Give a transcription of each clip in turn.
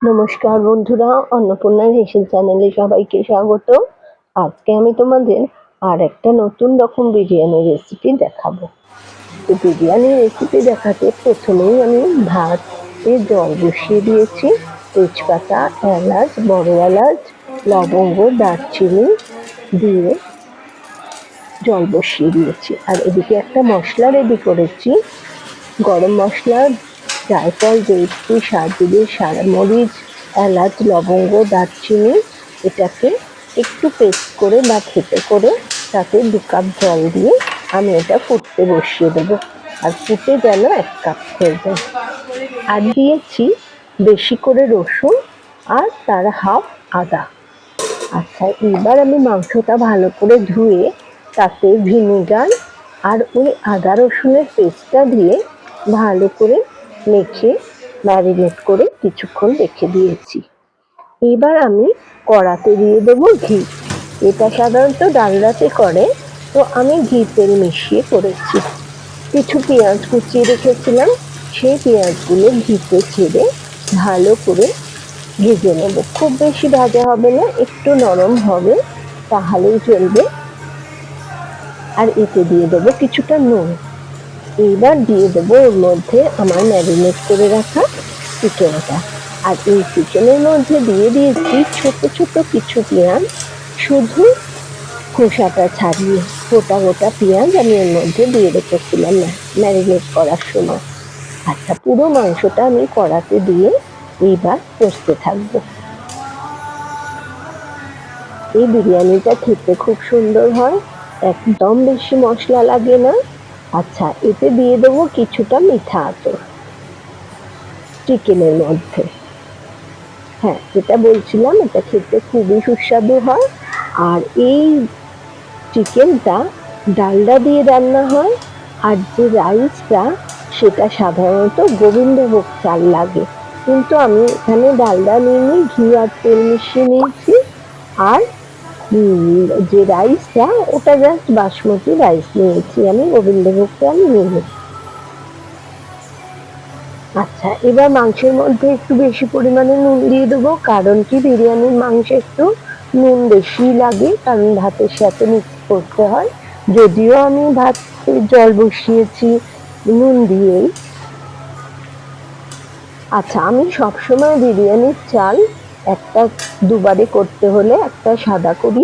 নমস্কার বন্ধুরা, অন্নপূর্ণা হেসেল চ্যানেলে সবাইকে স্বাগত। আজকে আমি তোমাদের আর একটা নতুন রকম বিরিয়ানি রেসিপি দেখাবো। তো বিরিয়ানি রেসিপি দেখাতে প্রথমেই আমি ভাতে জল বসিয়ে দিয়েছি। তেজপাতা, এলাচ, বড় এলাচ, লবঙ্গ, দারচিনি দিয়ে জল বসিয়ে দিয়েছি। আর এদিকে একটা মশলা রেডি করেছি। গরম মশলা, জায়ফল, জয়িত্রী, সাজিরে, মরিচ, এলাচ, লবঙ্গ, দারচিনি এটাকে একটু পেস্ট করে বা থেঁতো করে তাতে 2 কাপ জল দিয়ে আমি এটা ফুটতে বসিয়ে দেবো। আর ফুটে যেন 1 কাপ হয়ে যায়। আর দিয়েছি বেশি করে রসুন আর তার হাফ আদা। আচ্ছা, এবার আমি মাংসটা ভালো করে ধুয়ে তাতে ভিনেগার আর ওই আদা রসুনের পেস্টটা দিয়ে ভালো করে মেখে ম্যারিনেট করে কিছুক্ষণ রেখে দিয়েছি। এবার আমি কড়াতে দিয়ে দেবো ঘি। এটা সাধারণত ডালডাতে করে, তো আমি ঘি তেল মিশিয়ে করেছি। কিছু পেঁয়াজ কুচিয়ে রেখেছিলাম, সেই পেঁয়াজগুলো ঘিতে ছেড়ে ভালো করে ভেজে নেব। খুব বেশি ভাজা হবে না, একটু নরম হবে তাহলেই চলবে। আর এতে দিয়ে দেবো কিছুটা নুন। এইবার দিয়ে দেবো ওর মধ্যে আমার ম্যারিনেট করে রাখা চিকেনটা। আর এই চিকেনের মধ্যে দিয়ে দিয়েছি ছোট ছোট কিছু পেঁয়াজ, শুধু খোসাটা ছাড়িয়ে। গোটা গোটা পেঁয়াজ আমি এর মধ্যে দিয়ে রেখেছিলাম ম্যারিনেট করার সময়। আচ্ছা, পুরো মাংসটা আমি কড়াতে দিয়ে এইবার কষতে থাকবো। এই বিরিয়ানিটা খেতে খুব সুন্দর হয়, একদম বেশি মশলা লাগে না। আচ্ছা, এতে দিয়ে দেবো কিছুটা মিঠা আতর চিকেনের মধ্যে। হ্যাঁ, যেটা বলছিলাম, এটা খেতে খুবই সুস্বাদু হয়। আর এই চিকেনটা ডালডা দিয়ে রান্না হয়। আর যে রাইসটা, সেটা সাধারণত গোবিন্দভোগ চাল লাগে, কিন্তু আমি এখানে ডালডা নিইনি, ঘি আর তেল মিশিয়ে নিয়েছি। আর যে রাইসটা, ওটা জাস্ট বাসমতি রাইস নিয়েছি, আমি গোবিন্দভোগ চাল নিইনি। আচ্ছা, এবার মাংসের মধ্যে একটু বেশি পরিমাণে নুন দিয়ে দেবো, কারণ কি বিরিয়ানির মাংসে একটু নুন বেশি লাগে, কারণ ভাতের সাথে মিক্স করতে হয়। যদিও আমি ভাতে জল বসিয়েছি নুন দিয়েই। আচ্ছা, আমি সবসময় বিরিয়ানির চাল একটা দুবারে করতে হলে একটা সাদা করি,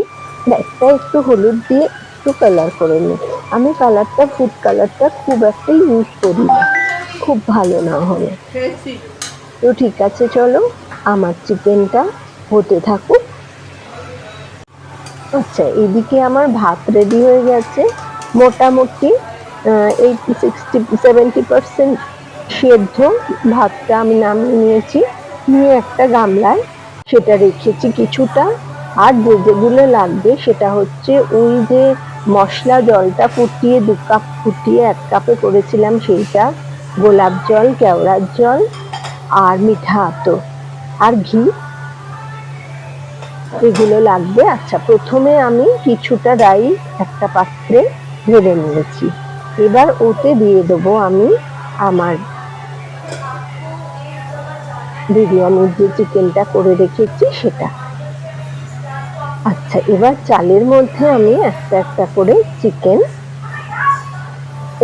একটা একটু হলুদ দিয়ে একটু কালার করে নিই। আমি কালারটা, ফুড কালারটা খুব একটা ইউজ করি না, খুব ভালো না হলে। তো ঠিক আছে, চলো আমার চিকেনটা হতে থাকুক। আচ্ছা, এদিকে আমার ভাত রেডি হয়ে গেছে। মোটামুটি 60-70% সেদ্ধ ভাতটা আমি নামিয়ে নিয়েছি। নিয়ে একটা গামলায় সেটা রেখেছি কিছুটা। আর যেগুলো লাগবে সেটা হচ্ছে ওই যে মশলা জলটা ফুটিয়ে 2 কাপ ফুটিয়ে 1 কাপে করেছিলাম সেইটা, গোলাপ জল, কেওড়ার জল আর মিঠা আতর আর ঘি, এগুলো লাগবে। আচ্ছা, প্রথমে আমি কিছুটা রাইস একটা পাত্রে ঢেলে নিয়েছি। এবার ওতে দিয়ে দেবো আমি আমার বিরিয়ানির যে চিকেনটা করে রেখেছি সেটা। আচ্ছা, এবার চালের মধ্যে আমি একটা একটা করে চিকেন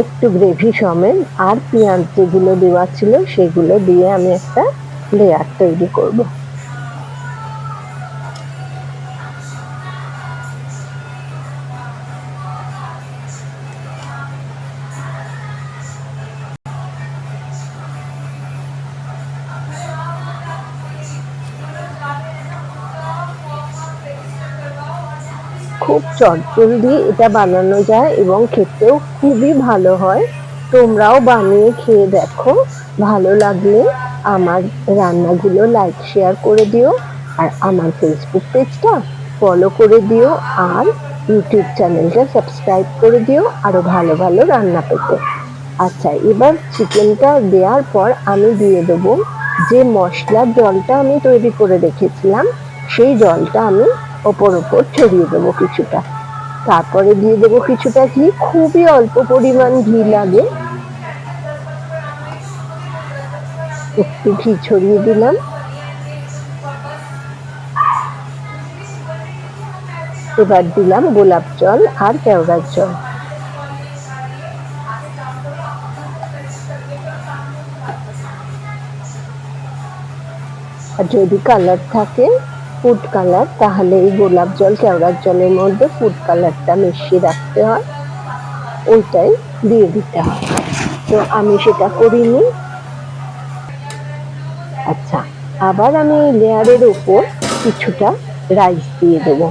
একটু গ্রেভি সমেত আর পেঁয়াজ যেগুলো দেওয়া ছিল সেগুলো দিয়ে আমি একটা লেয়ার তৈরি করব। খুব চটজলদি এটা বানানো যায় এবং খেতেও খুবই ভালো হয়। তোমরাও বানিয়ে খেয়ে দেখো। ভালো লাগলে আমার রান্নাগুলো লাইক শেয়ার করে দিও, আর আমার ফেসবুক পেজটা ফলো করে দিও, আর ইউটিউব চ্যানেলটা সাবস্ক্রাইব করে দিও আরো ভালো ভালো রান্না পেতে। আচ্ছা, এবার চিকেনটা দেওয়ার পর আমি দিয়ে দেবো যে মশলার জলটা আমি তৈরি করে রেখেছিলাম, সেই জলটা আমি ওপর ছড়িয়ে দেবো কিছুটা। তারপরে দিয়ে দেবো কিছুটা ঘি, খুবই অল্প পরিমাণ ঘি লাগে, একটু ঘি ছড়িয়ে দিলাম। এবার দিলাম গোলাপ জল আর কেওড়ার জল। আর যদি কালার থাকে ফুড কালার, তাহলে এই গোলাপ জল কেওড়ার জলের মধ্যে ফুড কালারটা মিশিয়ে রাখতে হয়, ওইটাই দিয়ে দিতে হয়। তো আমি সেটা করিনি। আচ্ছা, আবার আমি লেয়ারের উপর কিছুটা রাইস দিয়ে দেবো।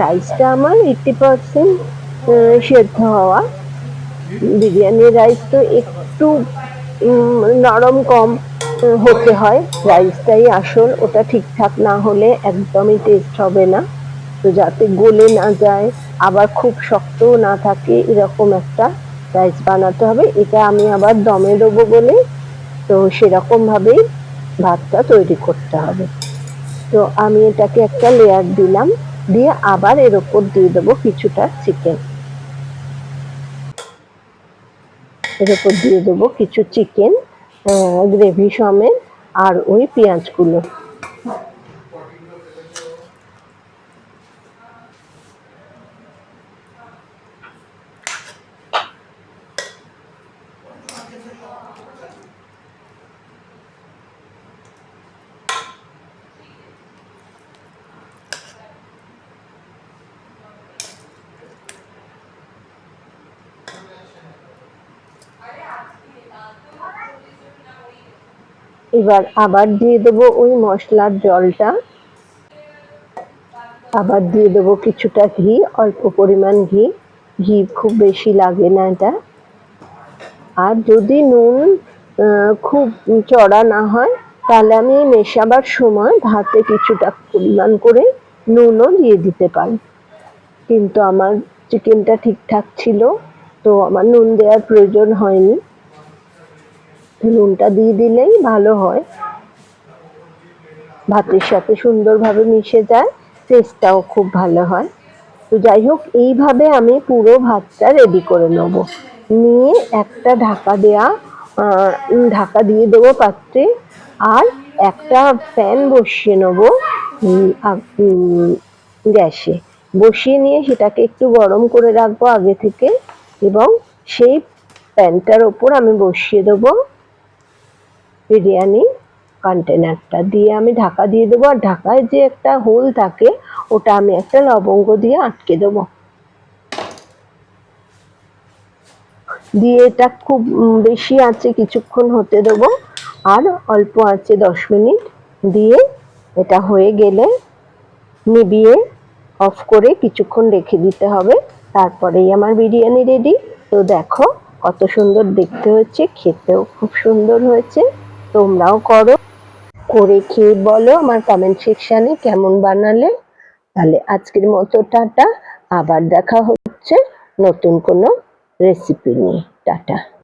রাইসটা আমার 80% সেদ্ধ হওয়া। বিরিয়ানির রাইস তো একটু নরম কম হতে হয়, রাইসটাই আসল, ওটা ঠিকঠাক না হলে একদমই টেস্ট হবে না। তো যাতে গলে না যায় আবার খুব শক্তও না থাকে, এরকম একটা রাইস বানাতে হবে। এটা আমি আবার দমে দেবো বলে, তো সেরকম ভাবেই ভাতটা তৈরি করতে হবে। তো আমি এটাকে একটা লেয়ার দিলাম, দিয়ে আবার এর ওপর দিয়ে দেবো কিছুটা চিকেন। এর ওপর দিয়ে দেবো কিছু চিকেন গ্রেভি সমেত, আর ওই পেঁয়াজগুলো। এবার আবার দিয়ে দেবো ওই মশলার জলটা, আবার দিয়ে দেবো কিছুটা ঘি, অল্প পরিমাণ ঘি, ঘি খুব বেশি লাগে না এটা। আর যদি নুন খুব চড়া না হয়, তাহলে আমি মেশাবার সময় ভাতে কিছুটা পরিমাণ করে নুনও দিয়ে দিতে পারি। কিন্তু আমার চিকেনটা ঠিকঠাক ছিল, তো আমার নুন দেওয়ার প্রয়োজন হয়নি। নুনটা দিয়ে দিলেই ভালো হয়, ভাতের সাথে সুন্দরভাবে মিশে যায়, টেস্টটাও খুব ভালো হয়। তো যাই হোক, এইভাবে আমি পুরো ভাতটা রেডি করে নেব। নিয়ে একটা ঢাকা দিয়ে দেবো পাত্রে, আর একটা প্যান বসিয়ে নেবো গ্যাসে। বসিয়ে নিয়ে সেটাকে একটু গরম করে রাখবো আগে থেকে, এবং সেই প্যানটার ওপর আমি বসিয়ে দেবো বিরিয়ানি কন্টেনারটা, দিয়ে আমি ঢাকা দিয়ে দেবো। আর ঢাকায় যে একটা হোল থাকে, ওটা আমি একটা লবঙ্গ দিয়ে আটকে দেবো। দিয়ে এটা খুব বেশি আঁচে কিছুক্ষণ হতে দেবো, আর অল্প আঁচে 10 মিনিট দিয়ে এটা হয়ে গেলে নিভিয়ে অফ করে কিছুক্ষণ রেখে দিতে হবে। তারপরেই আমার বিরিয়ানি রেডি। তো দেখো কত সুন্দর দেখতে হচ্ছে, খেতেও খুব সুন্দর হয়েছে। তোমরাও করো, করে খেয়ে বলো আমার কমেন্ট সেকশনে কেমন বানালে। তাহলে আজকের মতো টাটা, আবার দেখা হচ্ছে নতুন কোনো রেসিপি নিয়ে। টাটা।